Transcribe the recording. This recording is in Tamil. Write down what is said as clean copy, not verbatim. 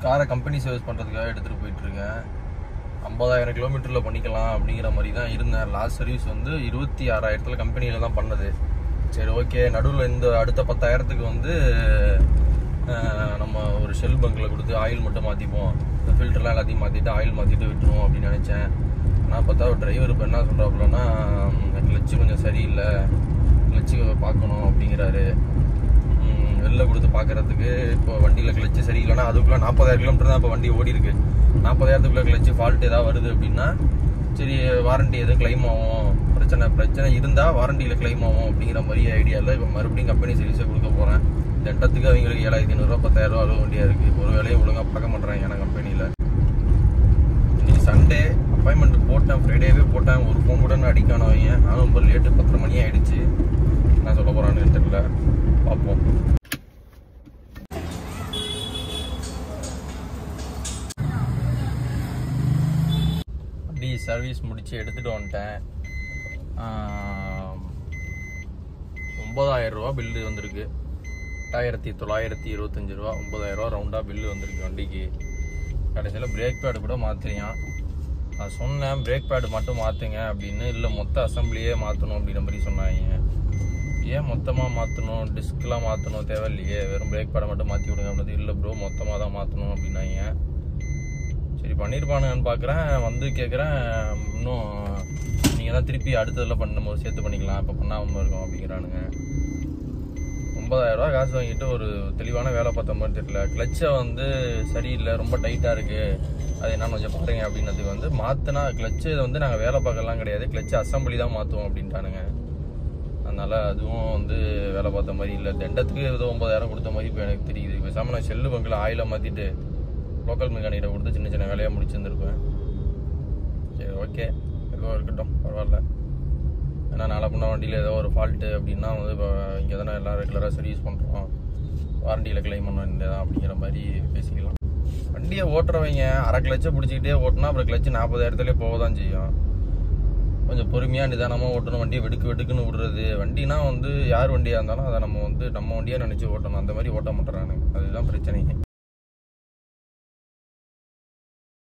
காரை கம்பெனி சர்வீஸ் பண்ணுறதுக்காக எடுத்துகிட்டு போயிட்டுருக்கேன். 50,000 கிலோமீட்டரில் பண்ணிக்கலாம் அப்படிங்கிற மாதிரி தான் இருந்தேன். லாஸ்ட் சர்வீஸ் வந்து 26,000 கம்பெனியில் தான் பண்ணது. சரி ஓகே, நடுவில் இந்த அடுத்த 10,000 வந்து நம்ம ஒரு ஷெல் பங்கில் கொடுத்து ஆயில் மட்டும் மாற்றிப்போம், இந்த ஃபில்டர்லாம் எல்லாத்தையும் மாற்றிட்டு ஆயில் மாற்றிட்டு விட்டுருவோம் அப்படின்னு நினச்சேன். ஆனால் பார்த்தா டிரைவர் இப்போ என்ன சொல்கிறாப்புலன்னா, கிளச்சு கொஞ்சம் சரியில்லை, கிளச்சு பார்க்கணும் அப்படிங்கிறாரு. வெளில கொடுத்து பார்க்குறதுக்கு இப்போ வண்டியில் கிளச்சு சரியில்லைன்னா அதுக்குள்ளே 40,000 கிலோமீட்டர் தான் இப்போ வண்டி ஓடி இருக்கு. 40,000 கிளச்சு ஃபால்ட் ஏதாவது வருது அப்படின்னா சரி வாரண்டி எதுவும் கிளைம் ஆகும், பிரச்சனை இருந்தால் வாரண்டியில் கிளைம் ஆகும் அப்படிங்கிற மாதிரி ஐடியாவில் இப்போ மறுபடியும் கம்பெனி சர்வீஸை கொடுக்க போகிறேன். தண்டத்துக்கு அவங்களுக்கு 7,500 10,000 அழுவ வேண்டியா இருக்குது. ஒரு வேலையை ஒழுங்காக பார்க்க மாட்டேறாங்க ஏன்னா கம்பெனியில். இன்னைக்கு சண்டே அப்பாயின்மெண்ட் போட்டேன், ஃப்ரைடேவே போட்டேன். ஒரு ஃபோன் கூட நான் அடிக்கானவங்க. நானும் ரொம்ப லேட்டு 10:30 மணி ஆகிடுச்சு. என்ன சொல்ல போகிறான்னு தெரியல, பார்ப்போம். அப்படி சர்வீஸ் முடிச்சு எடுத்துகிட்டு வந்துட்டேன். 9,000 ரூபா பில்லு வந்திருக்கு. 8,925 ரூபா, 9,000 ரூபா ரவுண்டாக பில்லு வந்திருக்கு வண்டிக்கு. கடைசியில் பிரேக் பேடு கூட மாற்றியான். நான் சொன்னேன் பிரேக் பேடு மட்டும் மாற்றுங்க அப்படின்னு. இல்லை மொத்த அசம்பிளியே மாற்றணும் அப்படின்ற மாதிரி சொன்னாங்க. ஏன் மொத்தமாக மாற்றணும், டிஸ்க்லாம் மாற்றணும் தேவையில்லையே, வெறும் பிரேக் பேடை மட்டும் மாற்றி விடுங்க அப்படின்றது. இல்லை ப்ரோ மொத்தமாக தான் மாற்றணும் அப்படின்னாங்க. சரி பண்ணியிருப்பானுங்கன்னு பார்க்குறேன், வந்து கேட்குறேன், இன்னும் நீங்கள் தான் திருப்பி அடுத்ததில் பண்ணும்போது சேர்த்து பண்ணிக்கலாம், இப்போ பண்ணாமல் இருக்கோம் அப்படிங்கிறானுங்க. 9,000 ரூபா காசு வாங்கிட்டு ஒரு தெளிவான வேலை பார்த்த மாதிரி தெரியல. கிளச்சை வந்து சரியில்லை, ரொம்ப டைட்டாக இருக்குது, அது என்னன்னு கொஞ்சம் பாருங்க அப்படின்னதுக்கு வந்து மாற்றினா கிளச்சு வந்து நாங்கள் வேலை பார்க்கலாம் கிடையாது, கிளச்சு அசம்பிளி தான் மாற்றுவோம் அப்படின்ட்டானுங்க. அதனால் அதுவும் வந்து வேலை பார்த்த மாதிரி இல்லை. தண்டத்துக்கு ஏதோ 9,000 கொடுத்த மாதிரி இப்போ எனக்கு தெரியுது. பேசாமல் நான் ஷெல்லு பங்கில் ஆயிலை மாற்றிட்டு லோக்கல் மெக்கானிக்கிட்ட கொடுத்து சின்ன சின்ன வேலையாக முடிச்சிருந்துருப்பேன். சரி ஓகே, ஏதோ இருக்கட்டும், பரவாயில்ல. ஏன்னா நாளை பண்ண வண்டியில் ஏதோ ஒரு ஃபால்ட்டு அப்படின்னா வந்து இப்போ இங்கே தானே எல்லாம் ரெகுலராக சர்வீஸ் பண்ணுறோம், வாரண்டியில் கிளைம் பண்ண வேண்டியதான் அப்படிங்கிற மாதிரி பேசிக்கலாம். வண்டியை ஓட்டுறவங்க அரை கிளச்சை பிடிச்சிக்கிட்டே ஓட்டினா அப்புறம் கிளச்சு 40,000 போக தான் செய்யும். கொஞ்சம் பொறுமையாக நிதானமாக ஓட்டணும். வண்டியை வெடுக்குன்னு விடுறது. வண்டினா வந்து யார் வண்டியாக இருந்தாலும் அதை நம்ம வண்டியாக நினச்சி ஓட்டணும். அந்த மாதிரி ஓட்ட மாட்டேறானுங்க, அதுதான் பிரச்சனைங்க.